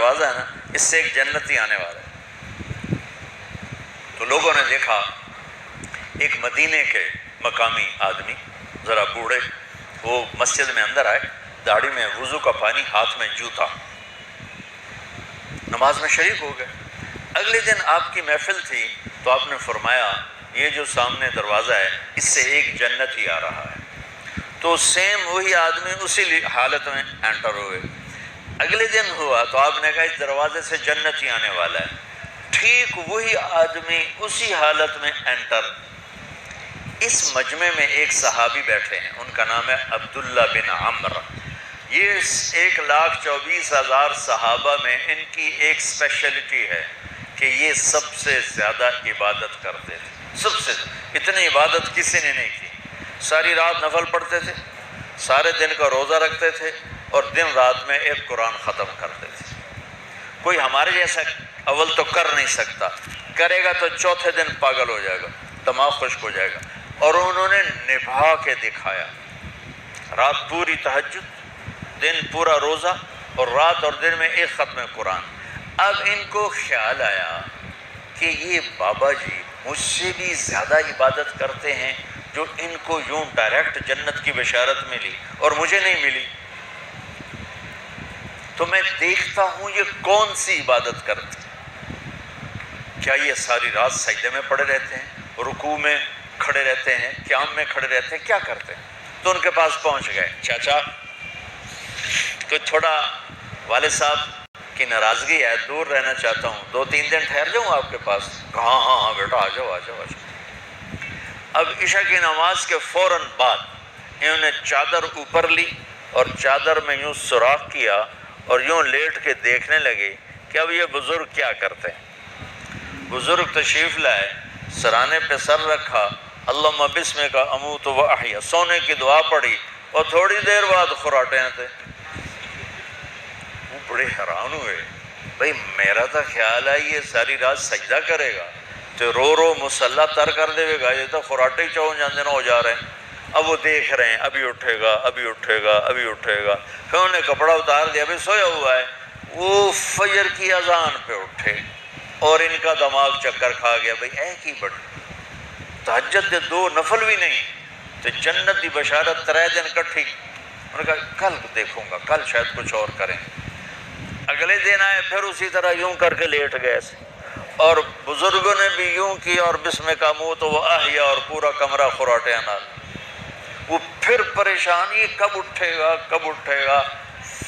دروازہ ہے نا، اس سے ایک جنتی آنے والا ہے۔ تو لوگوں نے دیکھا ایک مدینے کے مقامی آدمی، ذرا بوڑھے، وہ مسجد میں اندر آئے، داڑھی میں وضو کا پانی، ہاتھ میں جوتا، نماز میں شریک ہو گئے۔ اگلے دن آپ کی محفل تھی تو آپ نے فرمایا یہ جو سامنے دروازہ ہے اس سے ایک جنتی آ رہا ہے۔ تو سیم وہی آدمی اسی حالت میں انٹر ہوئے۔ اگلے دن ہوا تو آپ نے کہا اس دروازے سے جنتی آنے والا ہے، ٹھیک وہی آدمی اسی حالت میں انٹر۔ اس مجمع میں ایک صحابی بیٹھے ہیں، ان کا نام ہے عبداللہ بن عمرو۔ یہ 1,24,000 صحابہ میں ان کی ایک اسپیشلٹی ہے کہ یہ سب سے زیادہ عبادت کرتے تھے، سب سے اتنی عبادت کسی نے نہیں کی۔ ساری رات نفل پڑھتے تھے، سارے دن کا روزہ رکھتے تھے، اور دن رات میں ایک قرآن ختم کرتے تھے۔ کوئی ہمارے جیسا اول تو کر نہیں سکتا، کرے گا تو چوتھے دن پاگل ہو جائے گا، دماغ خشک ہو جائے گا، اور انہوں نے نبھا کے دکھایا۔ رات پوری تہجد، دن پورا روزہ، اور رات اور دن میں ایک ختم قرآن۔ اب ان کو خیال آیا کہ یہ بابا جی مجھ سے بھی زیادہ عبادت کرتے ہیں، جو ان کو یوں ڈائریکٹ جنت کی بشارت ملی اور مجھے نہیں ملی، تو میں دیکھتا ہوں یہ کون سی عبادت کرتے ہیں۔ کیا یہ ساری رات سجدے میں پڑے رہتے ہیں، رکوع میں کھڑے رہتے ہیں، قیام میں کھڑے رہتے ہیں، کیا کرتے ہیں؟ تو ان کے پاس پہنچ گئے، چاچا کوئی تھوڑا والد صاحب کی ناراضگی ہے، دور رہنا چاہتا ہوں، 2-3 دن ٹھہر جاؤں آپ کے پاس؟ ہاں ہاں ہاں بیٹا آ جاؤ آ جاؤ آ جاؤ۔ اب عشاء کی نماز کے فوراً بعد انہوں نے چادر اوپر لی اور چادر میں یوں سوراخ کیا اور یوں لیٹ کے دیکھنے لگے کہ اب یہ بزرگ کیا کرتے ہیں۔ بزرگ تشریف لائے، سرانے پہ سر رکھا، اللہم بسمک اموت و احیا، سونے کی دعا پڑھی، اور تھوڑی دیر بعد خراٹے آتے۔ وہ بڑے حیران ہوئے، بھئی میرا تو خیال ہے یہ ساری رات سجدہ کرے گا تو رو رو مسلح تر کر دے گا، یہ تو خراٹے ہی چون جاندے نہ ہو جا رہے ہیں۔ اب وہ دیکھ رہے ہیں ابھی اٹھے گا ابھی اٹھے گا ابھی اٹھے گا، پھر انہوں نے کپڑا اتار دیا، ابھی سویا ہوا ہے۔ وہ فجر کی اذان پہ اٹھے اور ان کا دماغ چکر کھا گیا، بھئی اے کی بڑی تہجد دے 2 نفل بھی نہیں تو جنت دی بشارت 3 دن کٹھی۔ انہوں نے کہا کل دیکھوں گا، کل شاید کچھ اور کریں۔ اگلے دن آئے، پھر اسی طرح یوں کر کے لیٹ گئے، اور بزرگوں نے بھی یوں کی، اور بسمک اموت و احیا، اور پورا کمرہ خراٹے نال۔ وہ پھر پریشان، یہ کب اٹھے گا کب اٹھے گا؟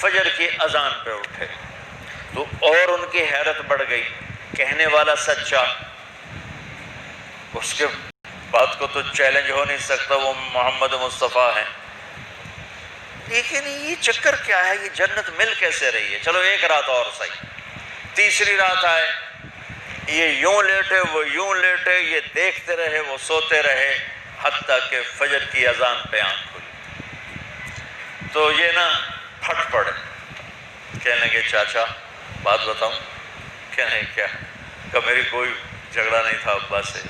فجر کی اذان پہ اٹھے تو اور ان کی حیرت بڑھ گئی، کہنے والا سچا، اس کے بات کو تو چیلنج ہو نہیں سکتا، وہ محمد مصطفیٰ ہیں، لیکن یہ چکر کیا ہے، یہ جنت مل کیسے رہی ہے؟ چلو ایک رات اور صحیح۔ تیسری رات آئے، یہ یوں لیٹے وہ یوں لیٹے، یہ دیکھتے رہے وہ سوتے رہے، حتیٰ کہ فجر کی اذان پہ آنکھ کھلی تو یہ نا پھٹ پڑے، کہنے لگے چاچا بات بتاؤں؟ کہنے کیا؟ کہ میری کوئی جھگڑا نہیں تھا ابا سے،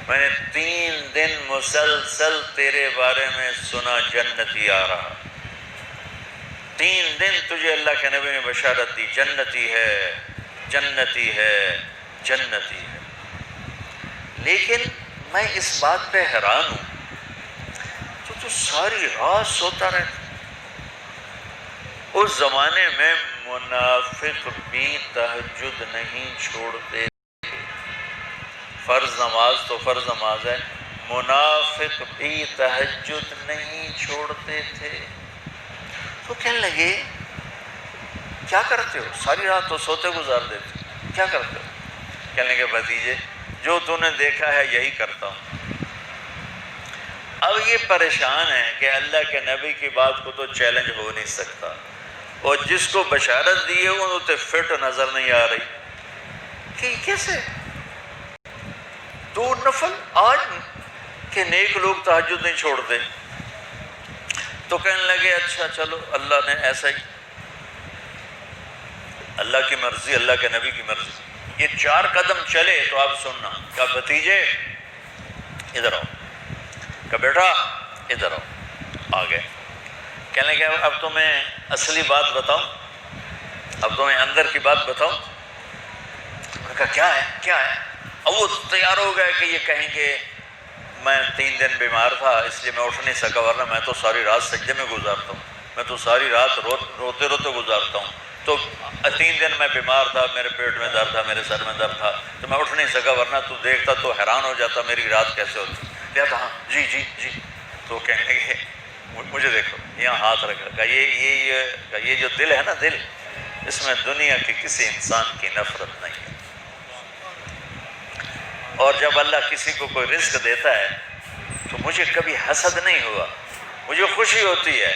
میں نے 3 دن مسلسل تیرے بارے میں سنا جنتی آ رہا، 3 دن تجھے اللہ کے نبی نے بشارت دی جنتی ہے جنتی ہے جنتی ہے، لیکن میں اس بات پہ حیران ہوں تو ساری رات سوتا رہتا۔ اس زمانے میں منافق بھی تہجد نہیں چھوڑتے، فرض نماز تو فرض نماز ہے، منافق بھی تہجد نہیں چھوڑتے تھے۔ تو کہنے لگے کیا کرتے ہو؟ ساری رات تو سوتے گزار دیتے، کیا کرتے ہو؟ کہنے لگے بھتیجے جو تو نے دیکھا ہے یہی کرتا ہوں۔ اب یہ پریشان ہے کہ اللہ کے نبی کی بات کو تو چیلنج ہو نہیں سکتا، اور جس کو بشارت دی ہے انہوں تے فٹ نظر نہیں آ رہی کہ کیسے 2 نفل آج کہ نیک لوگ تہجد نہیں چھوڑتے۔ تو کہنے لگے اچھا چلو اللہ نے ایسا ہی، اللہ کی مرضی اللہ کے نبی کی مرضی۔ یہ 4 قدم چلے تو آپ سننا، کہا بھتیجے ادھر آؤ، کہا بیٹا ادھر آؤ، آ گئے۔ کہنے لگے اب تو میں اصلی بات بتاؤں؟ اب تمہیں اندر کی بات بتاؤں؟ کہا کیا ہے کیا ہے؟ اب وہ تیار ہو گئے کہ یہ کہیں گے میں 3 دن بیمار تھا اس لیے میں اٹھ نہیں سکا، ورنہ میں تو ساری رات سجدے میں گزارتا ہوں، میں تو ساری رات روتے روتے گزارتا ہوں، تو 3 دن میں بیمار تھا، میرے پیٹ میں درد تھا، میرے سر میں درد تھا، تو میں اٹھ نہیں سکا، ورنہ تو دیکھتا تو حیران ہو جاتا میری رات کیسے ہوتی۔ کہتا ہاں جی جی جی۔ تو کہنے لگے مجھے دیکھو، یہاں ہاتھ رکھا، یہ جو دل ہے نا، دل، اس میں دنیا کے کسی انسان کی نفرت نہیں ہے، اور جب اللہ کسی کو کوئی رزق دیتا ہے تو مجھے کبھی حسد نہیں ہوا، مجھے خوشی ہوتی ہے۔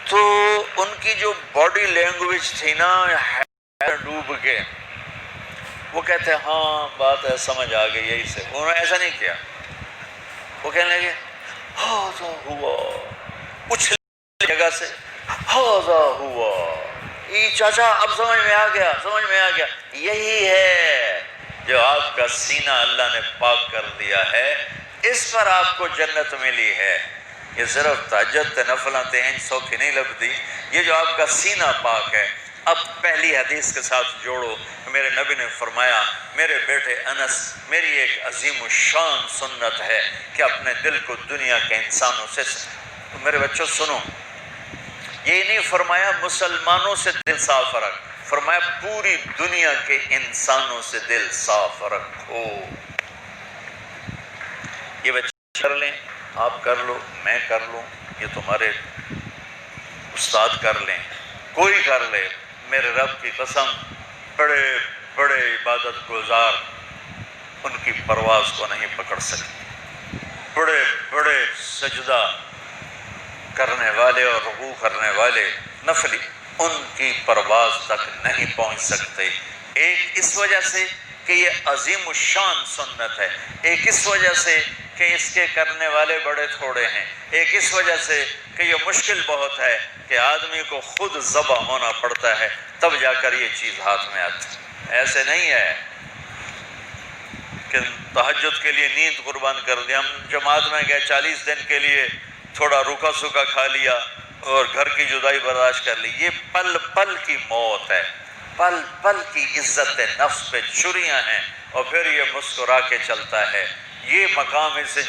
تو ان کی جو باڈی لینگویج تھی نا، ڈوب کے وہ کہتے ہیں ہاں بات ہے، سمجھ آ گئی، یہی سے۔ انہوں نے ایسا نہیں کیا، وہ کہنے لگے ہاذا ہوا، اچھلے جگہ سے ہاذا ہوا، یہ چاچا اب سمجھ میں آ گیا، سمجھ میں آ گیا، یہی ہے جو آپ کا سینہ اللہ نے پاک کر دیا ہے، اس پر آپ کو جنت ملی ہے۔ یہ صرف تہجد نفلاں تین سوکھی نہیں لبدی، یہ جو آپ کا سینہ پاک ہے۔ اب پہلی حدیث کے ساتھ جوڑو، میرے نبی نے فرمایا میرے بیٹے انس، میری ایک عظیم الشان سنت ہے کہ اپنے دل کو دنیا کے انسانوں سے، میرے بچوں سنو، یہ نہیں فرمایا مسلمانوں سے دل صاف رکھ، فرمایا پوری دنیا کے انسانوں سے دل صاف رکھو۔ یہ بچے کر لیں، آپ کر لو، میں کر لوں، یہ تمہارے استاد کر لیں، کوئی کر لے، میرے رب کی قسم بڑے بڑے عبادت گزار ان کی پرواز کو نہیں پکڑ سکتے، بڑے بڑے سجدہ کرنے والے اور رکوع کرنے والے نفلی ان کی پرواز تک نہیں پہنچ سکتے۔ ایک اس وجہ سے کہ یہ عظیم الشان سنت ہے، ایک اس وجہ سے کہ اس کے کرنے والے بڑے تھوڑے ہیں، ایک اس وجہ سے کہ یہ مشکل بہت ہے کہ آدمی کو خود ذبح ہونا پڑتا ہے تب جا کر یہ چیز ہاتھ میں آتی۔ ایسے نہیں ہے کہ تہجد کے لیے نیند قربان کر دیا، ہم جماعت میں گئے 40 دن کے لیے، تھوڑا روکا سوکھا کھا لیا اور گھر کی جدائی برداشت کر لی۔ یہ پل پل کی موت ہے، پل پل کی عزت نفس پہ چھریاں ہیں، اور پھر یہ مسکرا کے چلتا ہے۔ یہ مقام اسے